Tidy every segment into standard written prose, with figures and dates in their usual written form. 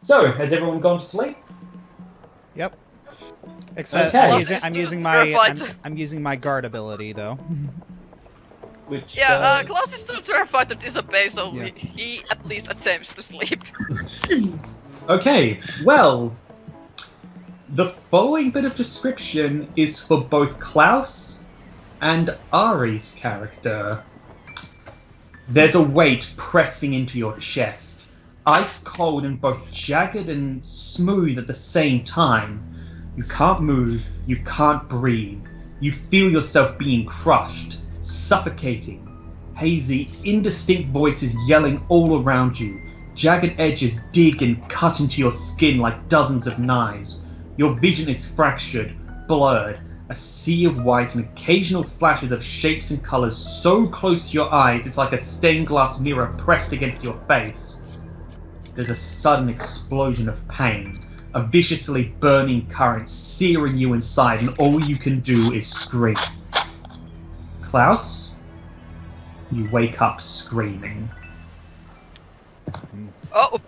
So, has everyone gone to sleep? Yep. Except okay. I'm using my guard ability though. Which, Claus is still terrified to disobey, so he at least attempts to sleep. Okay, well, the following bit of description is for both Klaus and Ari's character. There's a weight pressing into your chest. Ice cold and both jagged and smooth at the same time. You can't move, you can't breathe. You feel yourself being crushed, suffocating. Hazy, indistinct voices yelling all around you. Jagged edges dig and cut into your skin like dozens of knives. Your vision is fractured, blurred, a sea of white and occasional flashes of shapes and colours so close to your eyes it's like a stained glass mirror pressed against your face. There's a sudden explosion of pain, a viciously burning current searing you inside, and all you can do is scream. Klaus, you wake up screaming. Oh,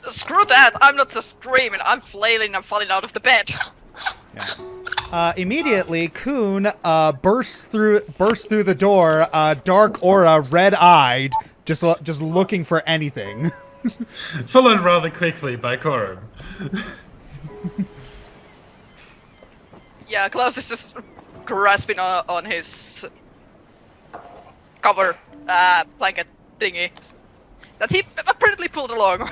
screw that! I'm not just screaming, I'm flailing and falling out of the bed. Yeah. Immediately, Kun bursts through the door, dark aura, red-eyed, just looking for anything. Followed rather quickly by Korim. Yeah, Klaus is just grasping on his cover blanket thingy that he apparently pulled along.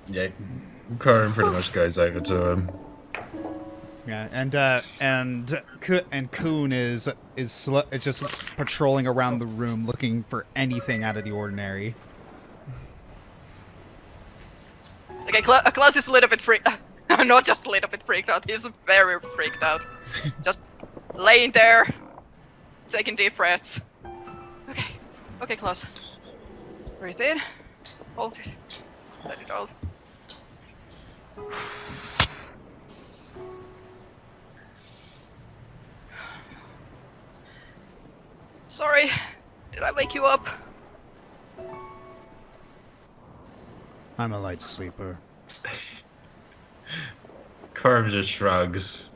Yeah, Korim pretty much goes over to him. Yeah, and Kun is just patrolling around the room looking for anything out of the ordinary. Okay, Klaus is a little bit freaked. Not just a little bit freaked out. He's very freaked out. Just laying there, taking deep breaths. Okay, Klaus. Breathe in. Hold it. Let it out. Sorry, did I wake you up? I'm a light sleeper. Korim just shrugs.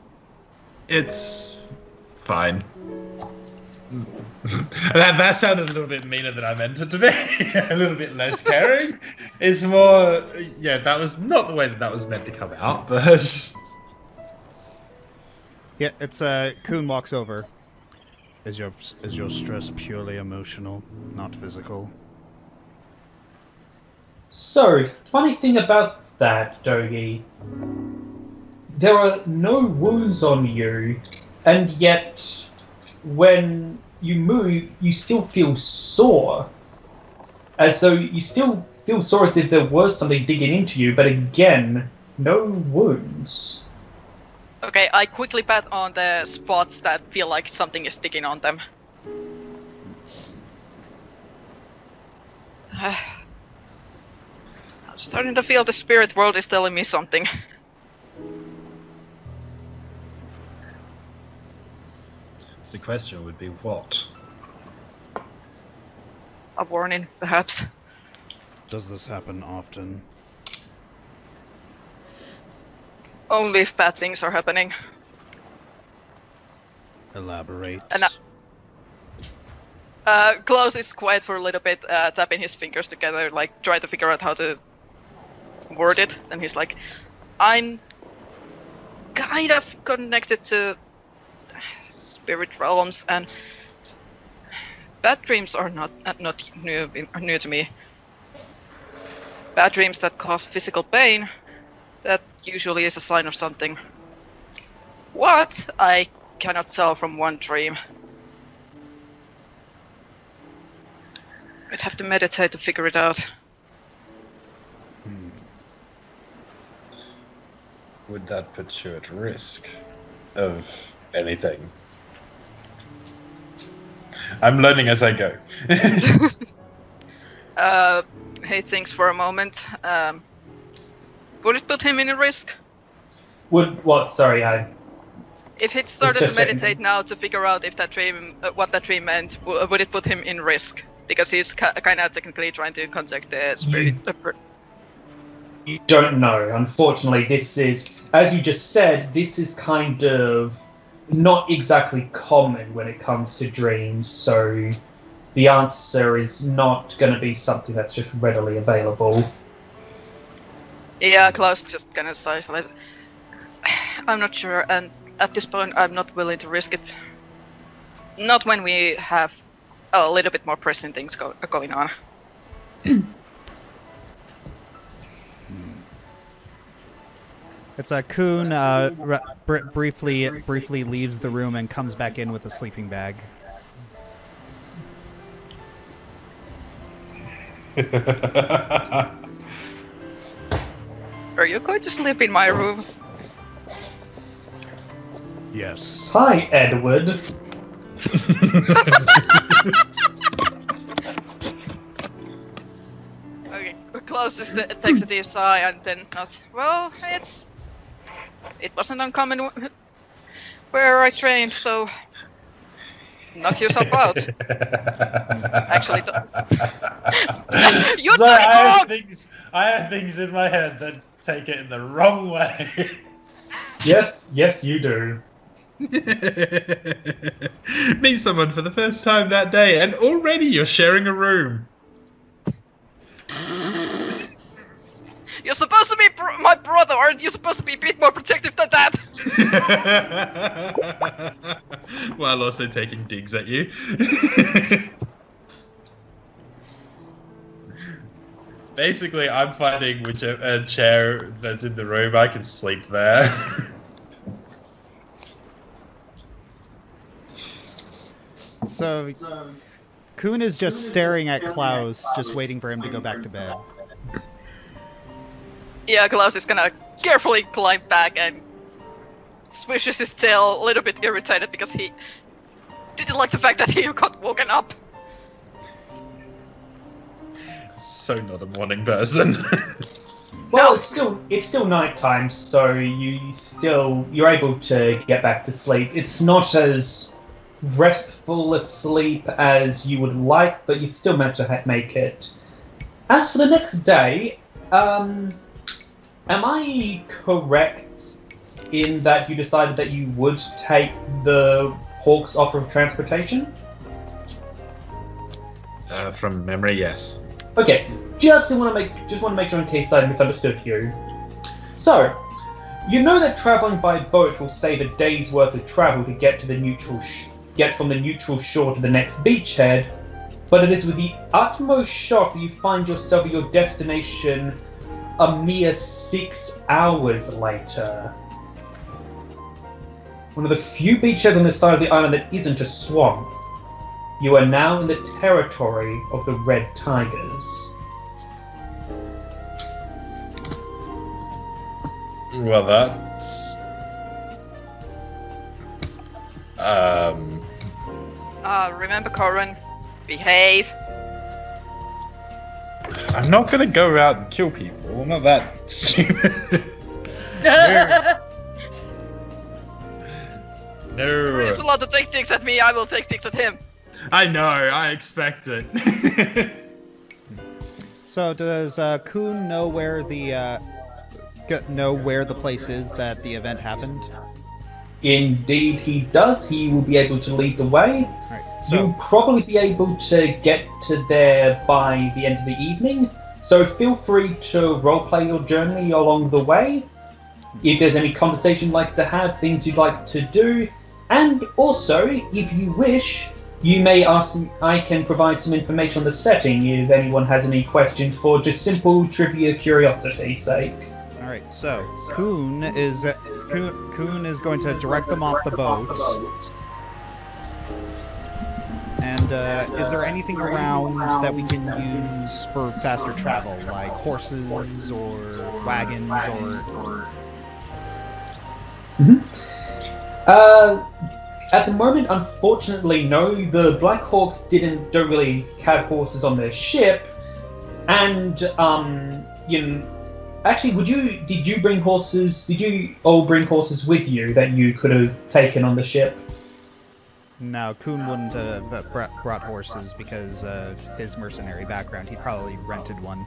It's fine. that sounded a little bit meaner than I meant it to be. A little bit less caring. It's more, yeah, that was not the way that was meant to come out, but... Yeah, it's, Kun walks over. Is your stress purely emotional, not physical? So, funny thing about that, Dogi. There are no wounds on you, and yet when you move, you still feel sore. As though you still feel sore as if there was something digging into you, but again, no wounds. Okay, I quickly pat on the spots that feel like something is sticking on them. I'm starting to feel the spirit world is telling me something. The question would be what? A warning, perhaps. Does this happen often? Only if bad things are happening. Elaborate. And Klaus is quiet for a little bit, tapping his fingers together, like trying to figure out how to word it. And he's like, I'm kind of connected to spirit realms, and bad dreams are not new to me. Bad dreams that cause physical pain, that usually is a sign of something. What? I cannot tell from one dream. I'd have to meditate to figure it out. Would that put you at risk of anything? I'm learning as I go. He thinks for a moment. Would it put him in a risk? Would what? Sorry, If he started to meditate now to figure out if that dream, what that dream meant, would it put him in risk? Because he's kind of technically trying to contact the spirit. You don't know. Unfortunately, this is, as you just said, this is kind of not exactly common when it comes to dreams, so the answer is not going to be something that's just readily available. Yeah, Claus just kind of sighs like, I'm not sure, and at this point I'm not willing to risk it. Not when we have a little bit more pressing things going on. It's a Kuhn briefly leaves the room and comes back in with a sleeping bag. Are you going to sleep in my room? Yes. Hi, Edward. Okay, Claus just takes a deep sigh and then nods. Well, it wasn't uncommon where I trained, so knock yourself out. Actually, you so took it wrong! I have things in my head that take it in the wrong way. Yes, you do. Meet someone for the first time that day, and already you're sharing a room. You're supposed to be my brother, aren't you supposed to be a bit more protective than that? While also taking digs at you. Basically, I'm finding whichever chair that's in the room, I can sleep there. So, Kuhn is just staring at Klaus, just waiting for him to go back to bed. Yeah, Claus is gonna carefully climb back and swishes his tail, a little bit irritated because he didn't like the fact that he got woken up. So not a morning person. Well, it's still nighttime, so you're able to get back to sleep. It's not as restful a sleep as you would like, but you still manage to make it. As for the next day, am I correct in that you decided that you would take the Hawk's offer of transportation? From memory, yes. Okay, just want to make sure in case I misunderstood you. So, you know that traveling by boat will save a day's worth of travel to get to the get from the neutral shore to the next beachhead, but it is with the utmost shock that you find yourself at your destination a mere 6 hours later. One of the few beachheads on this side of the island that isn't a swamp. You are now in the territory of the Red Tigers. Well, that's... Remember, Korim, behave. I'm not gonna go out and kill people. I'm not that stupid. No. He's allowed to take digs at me, I will take digs at him. I know, I expect it. So does Kuhn know where the place is that the event happened? Indeed he does. He will be able to lead the way. Right, so You'll probably be able to get to there by the end of the evening. So feel free to roleplay your journey along the way. If there's any conversation you'd like to have, things you'd like to do. And also, if you wish, you may ask. I can provide some information on the setting if anyone has any questions for just simple trivia curiosity's sake. All right, so Kuhn is going to direct them off the boat. And is there anything around that we can use for faster travel, like horses or wagons or? At the moment, unfortunately, no. The Black Hawks don't really have horses on their ship, and actually, did you bring horses? Did you all bring horses with you that you could have taken on the ship? No, Kuhn wouldn't have brought horses because of his mercenary background. He probably rented one.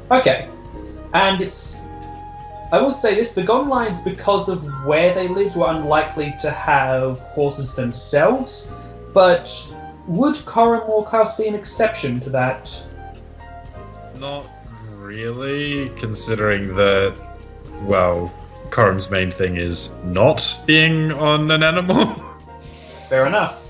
Okay, and I will say this, the Golden Lions, because of where they lived, were unlikely to have horses themselves, but would Korim or Claus be an exception to that? Not really, considering that, well, Korim's main thing is not being on an animal. Fair enough.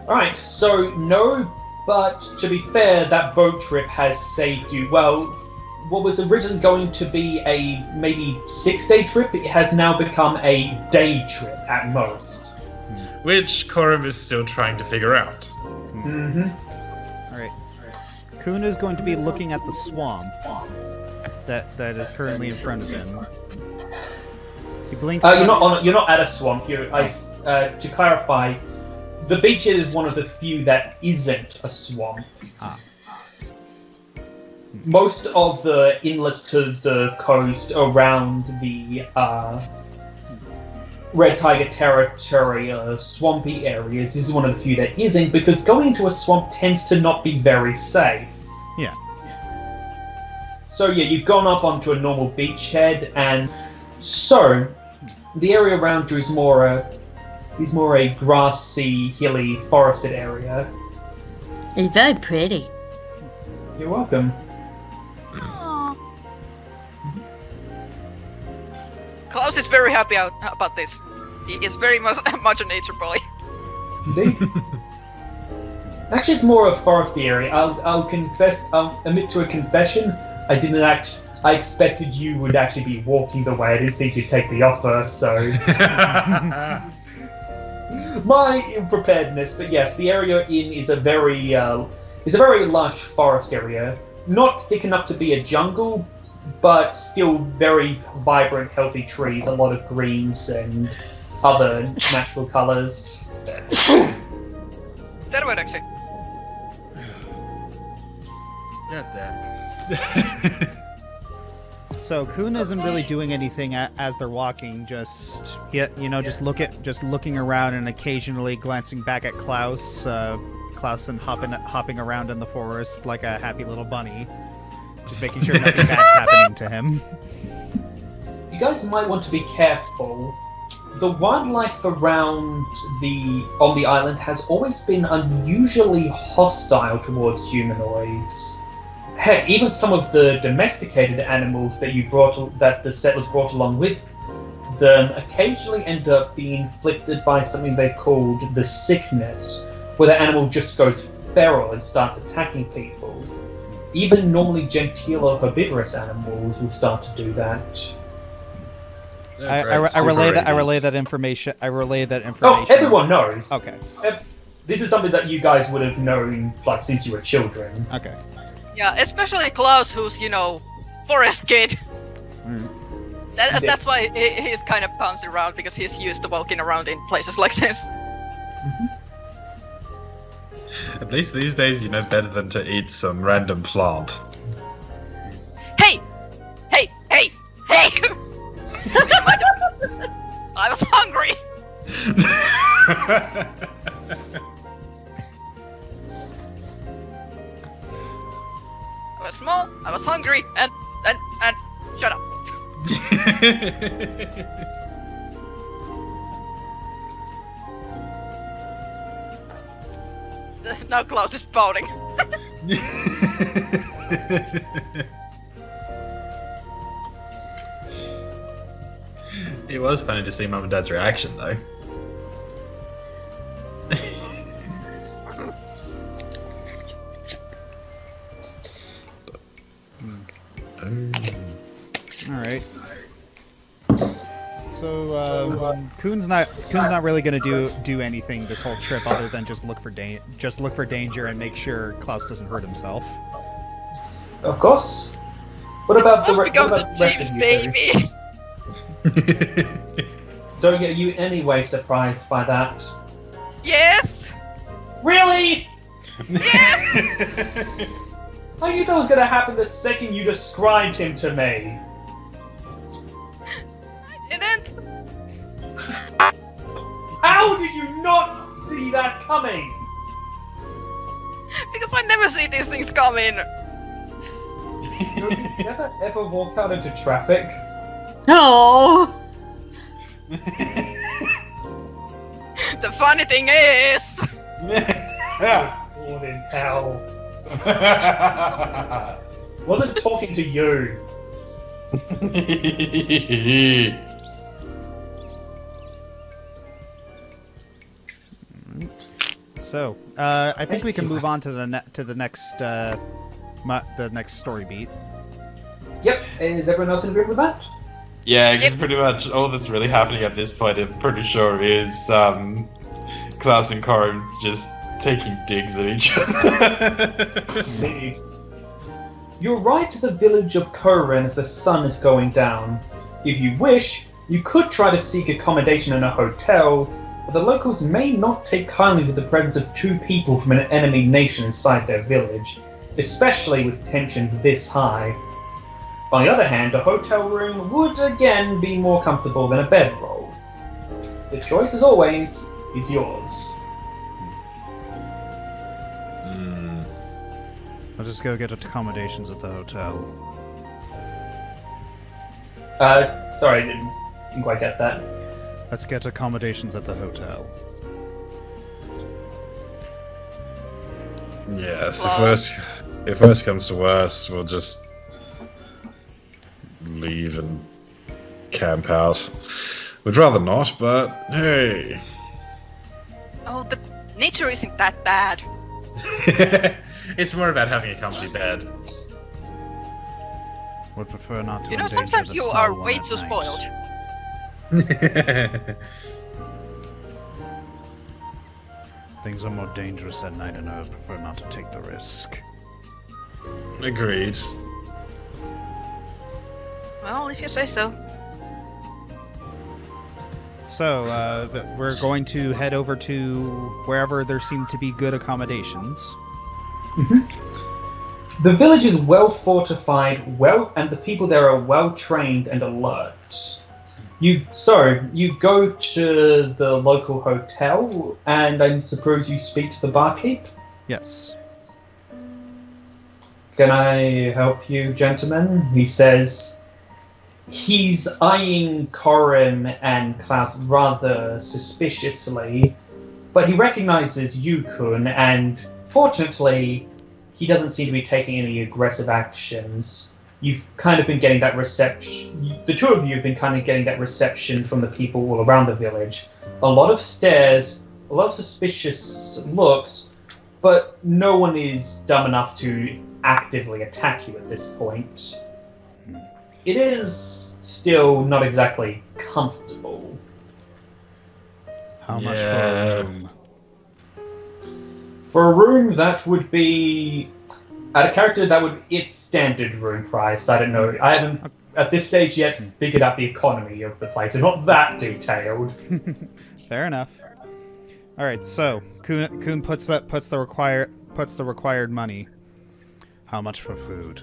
Alright, so no, but to be fair, that boat trip has saved you. Well, what was originally going to be a maybe 6-day trip, it has now become a day trip at most. Which Korim is still trying to figure out. Alright. Kuhn is going to be looking at the swamp that is currently in front of him. He blinks. You're not at a swamp. To clarify, the beach is one of the few that isn't a swamp. Most of the inlets to the coast around the Red Tiger territory, swampy areas, this is one of the few that isn't, because going into a swamp tends to not be very safe. Yeah. So yeah, you've gone up onto a normal beachhead, and so the area around you is more a grassy, hilly, forested area. It's very pretty. You're welcome. Claus is very happy about this. He is very much a nature boy. Indeed. Actually, it's more a foresty area. I'll confess. I'll admit to a confession. I expected you would actually be walking the way. I didn't think you'd take the offer. So my unpreparedness. But yes, the area in is a very lush forest area. Not thick enough to be a jungle, but still very vibrant, healthy trees, a lot of greens and other natural colours. That would actually. God damn. So Kuhn isn't really doing anything as they're walking. Just looking around and occasionally glancing back at Claus. Klaus and hopping around in the forest like a happy little bunny. Just making sure nothing bad's happening to him. You guys might want to be careful. The wildlife around on the island has always been unusually hostile towards humanoids. Heck, even some of the domesticated animals that the settlers brought along with them occasionally end up being inflicted by something they called the sickness, where the animal just goes feral and starts attacking people. Even normally genteel or herbivorous animals will start to do that. I relay that information. Oh, everyone knows. Okay. This is something that you guys would have known, like, since you were children. Okay. Yeah, especially Claus, who's, forest kid. That's why he's kind of bouncing around, because he's used to walking around in places like this. At least these days you know better than to eat some random plant. Hey! I was hungry! I was small, I was hungry, and shut up. Now Claus is pouting. It was funny to see Mum and Dad's reaction, though. Kuhn's not really gonna do anything this whole trip other than just look for danger and make sure Klaus doesn't hurt himself. Of course. What about Klaus the becomes rest a of James you? baby. Don't get you anyway surprised by that. Yes. Really? Yes. I knew that was gonna happen the second you described him to me. I didn't. How did you not see that coming? Because I never see these things coming. You never ever walked out into traffic. Oh! The funny thing is, Lord in hell. Wasn't talking to you. So, I think we can move on to the next story beat. Yep, is everyone else in agreement with that? Yeah, because pretty much all that's really happening at this point, I'm pretty sure, is Claus and Korim just taking digs at each other. Indeed. You arrive to the village of Korim as the sun is going down. If you wish, you could try to seek accommodation in a hotel, but the locals may not take kindly with the presence of two people from an enemy nation inside their village, especially with tensions this high. On the other hand, a hotel room would again be more comfortable than a bedroll. The choice, as always, is yours. I'll just go get accommodations at the hotel. Sorry, I didn't quite get that. Let's get accommodations at the hotel. Yes, if worse comes to worse, we'll just leave and camp out. We'd rather not, but hey. oh, the nature isn't that bad. It's more about having a comfy bed. Would prefer not to You know, endanger sometimes the you small are one way at too night. spoiled. Things are more dangerous at night, and I would prefer not to take the risk. Agreed. Well, if you say so. So, we're going to head over to wherever there seem to be good accommodations. The village is well fortified, and the people there are well trained and alert. You go to the local hotel, and I suppose you speak to the barkeep? Yes. Can I help you, gentlemen? He says. He's eyeing Korim and Klaus rather suspiciously, but he recognizes you, Kuhn, and fortunately, he doesn't seem to be taking any aggressive actions. You've kind of been getting that reception. The two of you have been kind of getting that reception from the people all around the village. A lot of stares, a lot of suspicious looks, but no one is dumb enough to actively attack you at this point. It is still not exactly comfortable. How much for a room? For a room, that would be at a character that would its standard room price. I don't know. I haven't at this stage yet figured out the economy of the place. It's not that detailed. Fair enough. All right, so Kuhn puts the required money. How much for food?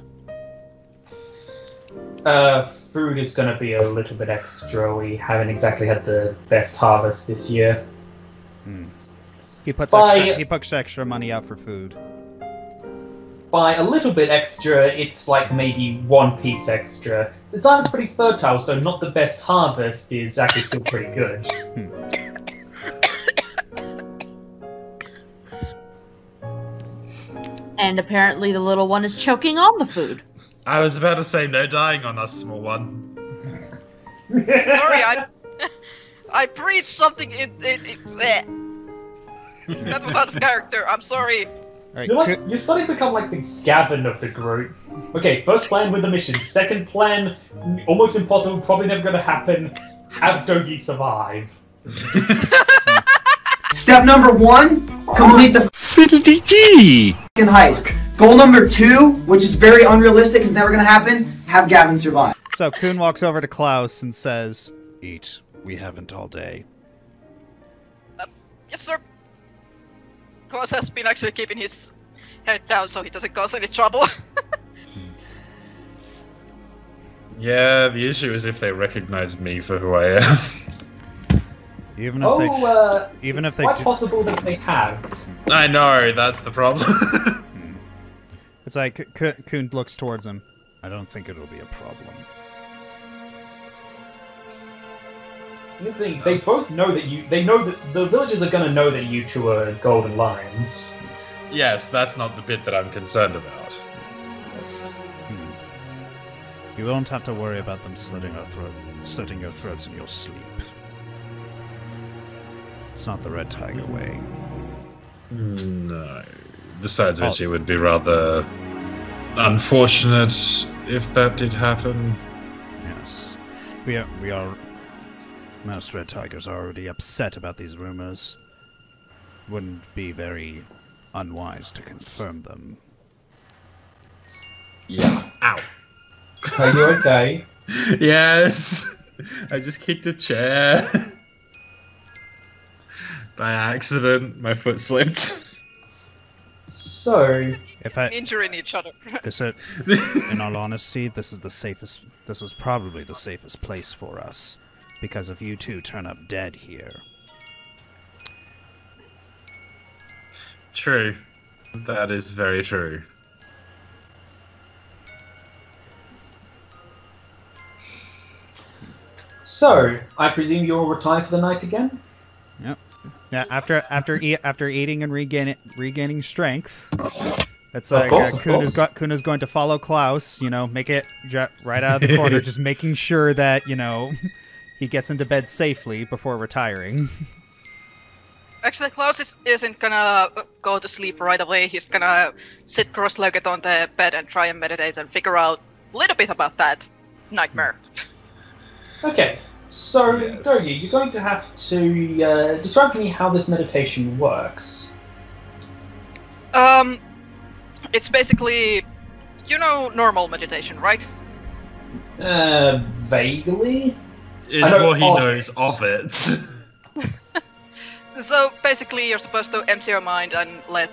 Food is going to be a little bit extra. We haven't exactly had the best harvest this year. He puts extra money out for food. By a little bit extra, it's like maybe 1 piece extra. The island's pretty fertile, so not the best harvest is actually still pretty good. And apparently the little one is choking on the food. I was about to say no dying on us, small one. Sorry, I breathed something in there. That was out of character. I'm sorry. All right, You're starting to become like the Gavin of the group. Okay, first plan with the mission. Second plan, almost impossible, probably never going to happen. have Dogi survive. Step number 1, complete the Fiddle-dee-dee! heist. Goal number 2, which is very unrealistic, is never gonna happen, have Gavin survive. So Kuhn walks over to Klaus and says, "Eat. We haven't all day." Yes, sir. Claus has been actually keeping his head down so he doesn't cause any trouble. Yeah, the issue is if they recognize me for who I am. Even if It's they quite do, possible that they have. I know, that's the problem. it's like Kuhn looks towards him. I don't think it'll be a problem. This thing, they both know that you. They know that the villagers are going to know that you two are golden lions. Yes, that's not the bit that I'm concerned about. Yes. You won't have to worry about them slitting your throats in your sleep. It's not the Red Tiger way. No. Besides which, it would be rather unfortunate if that did happen. Yes. We are... Most Red Tigers are already upset about these rumors. Wouldn't be very unwise to confirm them. Yeah. Ow. Are you okay? Yes. I just kicked a chair. By accident, my foot slipped. So, If I... Injuring each other. In all honesty, this is probably the safest place for us. Because if you two turn up dead here... True. That is very true. so I presume you'll retire for the night again? Yep. Yeah, after eating and regaining strength, it's like Kuhn is going to follow Klaus. Make it right out of the corner, just making sure that he gets into bed safely before retiring. Actually, Klaus isn't gonna go to sleep right away. He's gonna sit cross-legged on the bed and try and meditate and figure out a little bit about that nightmare. Okay, so Yes. Dogi, you're going to have to describe to me how this meditation works. It's basically, normal meditation, right? Vaguely? It's I know what he of knows it. of it. So basically, you're supposed to empty your mind and let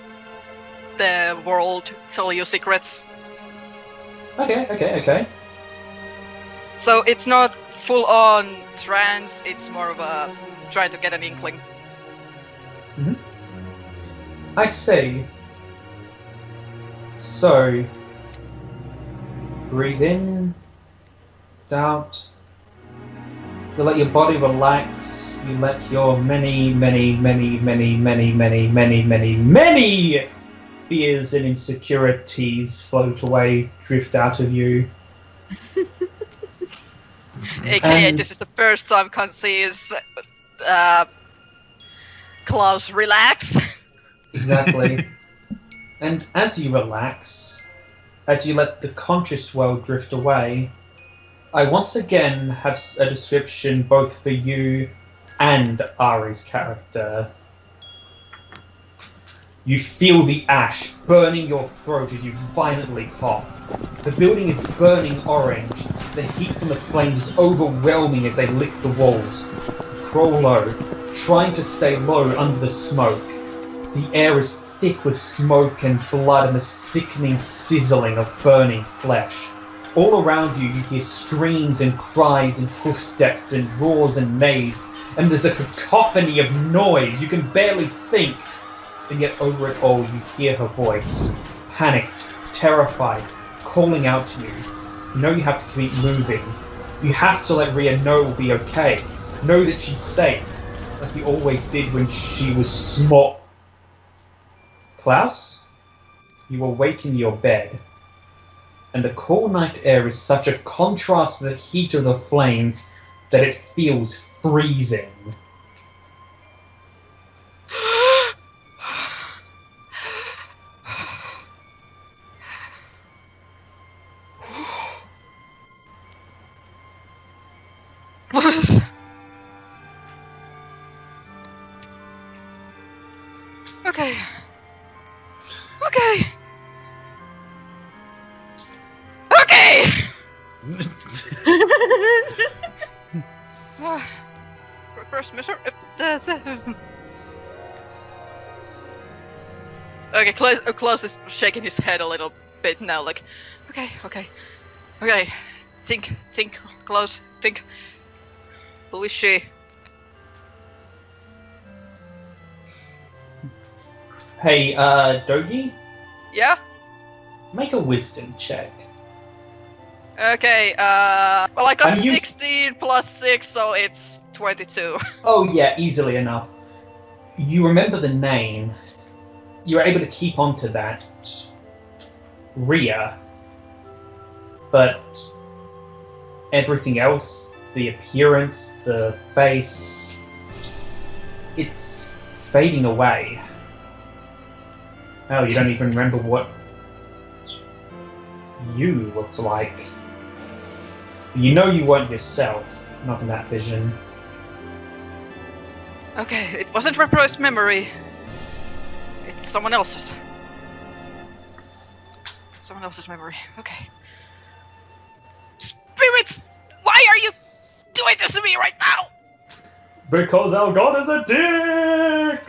the world tell you secrets. Okay. So it's not full-on trance. It's more of a try to get an inkling. I see. So, breathe in, out. You let your body relax. You let your many fears and insecurities float away, drift out of you. AKA, And- this is the first time Khan sees Klaus relax. Exactly. And as you relax, as you let the conscious world drift away, I once again have a description both for you and Ari's character. You feel the ash burning your throat as you violently cough. The building is burning orange. The heat from the flames is overwhelming as they lick the walls. Crawl low, trying to stay low under the smoke. The air is thick with smoke and blood and the sickening sizzling of burning flesh. All around you, you hear screams and cries and footsteps and roars and neighs, and there's a cacophony of noise. You can barely think. And yet over it all, you hear her voice, panicked, terrified, calling out to you. You know you have to keep moving. You have to let Rhea know it'll be okay. Know that she's safe, like you always did when she was small. Klaus, you awake in your bed, and the cool night air is such a contrast to the heat of the flames that it feels freezing. Okay. Okay. Okay. First measure. Okay, Klaus is shaking his head a little bit now, like, okay. Think, Klaus, think. Who is she? Hey, Dogi, Yeah? make a wisdom check. Okay, well, I got I'm used- 16 plus 6, so it's 22. Oh yeah, easily enough. You remember the name. You're able to keep on to that. Rhea. But everything else, the appearance, the face, it's fading away. Hell, you don't even remember what you looked like. You know you weren't yourself, not in that vision. Okay, it wasn't repressed memory. It's someone else's. Someone else's memory. Okay. Spirits! Why are you doing this to me right now? Because our god is a dick!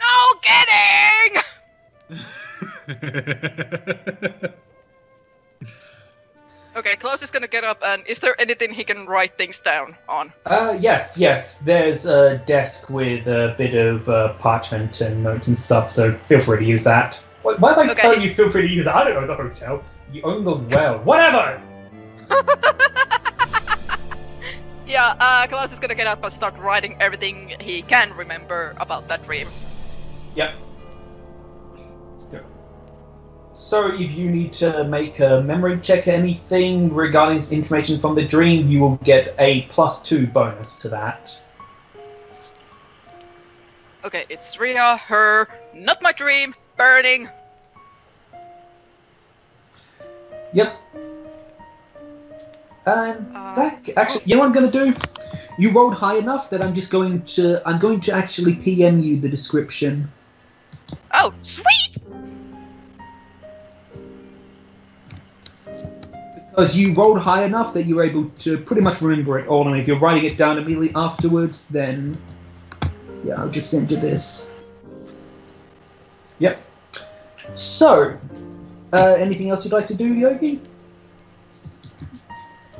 No kidding! Okay, Klaus is gonna get up, and is there anything he can write things down on? Yes. There's a desk with a bit of parchment and notes and stuff, so feel free to use that. Why am I Okay. telling you feel free to use that? I don't own the hotel. You own the well. Whatever! Yeah, Klaus is gonna get up and start writing everything he can remember about that dream. Yep. So if you need to make a memory check or anything regarding this information from the dream, you will get a +2 bonus to that. Okay, it's Rhea, her, not my dream, burning. Yep. Actually, you know what I'm going to do? You rolled high enough that I'm going to actually PM you the description. Oh, sweet! Because you rolled high enough that you're able to pretty much remember it all, and if you're writing it down immediately afterwards, then yeah, I'll just enter this. Yep. So, anything else you'd like to do, Yogi?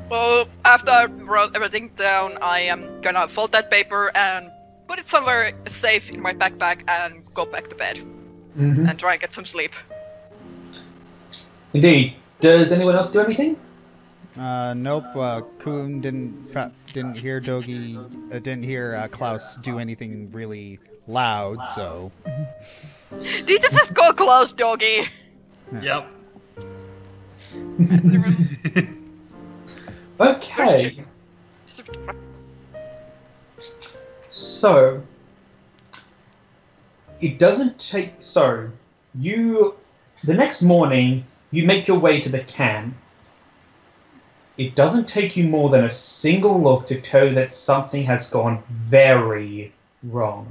Well, after I wrote everything down, I am gonna fold that paper and put it somewhere safe in my backpack and go back to bed. Mm-hmm. And try and get some sleep. Indeed. Does anyone else do anything? Nope. Kuhn didn't hear Dogi. Didn't hear Klaus do anything really loud. So. Did you just go Klaus, Dogi? Yep. Okay. So, it doesn't take. So, the next morning, you make your way to the camp. It doesn't take you more than a single look to tell you that something has gone very wrong.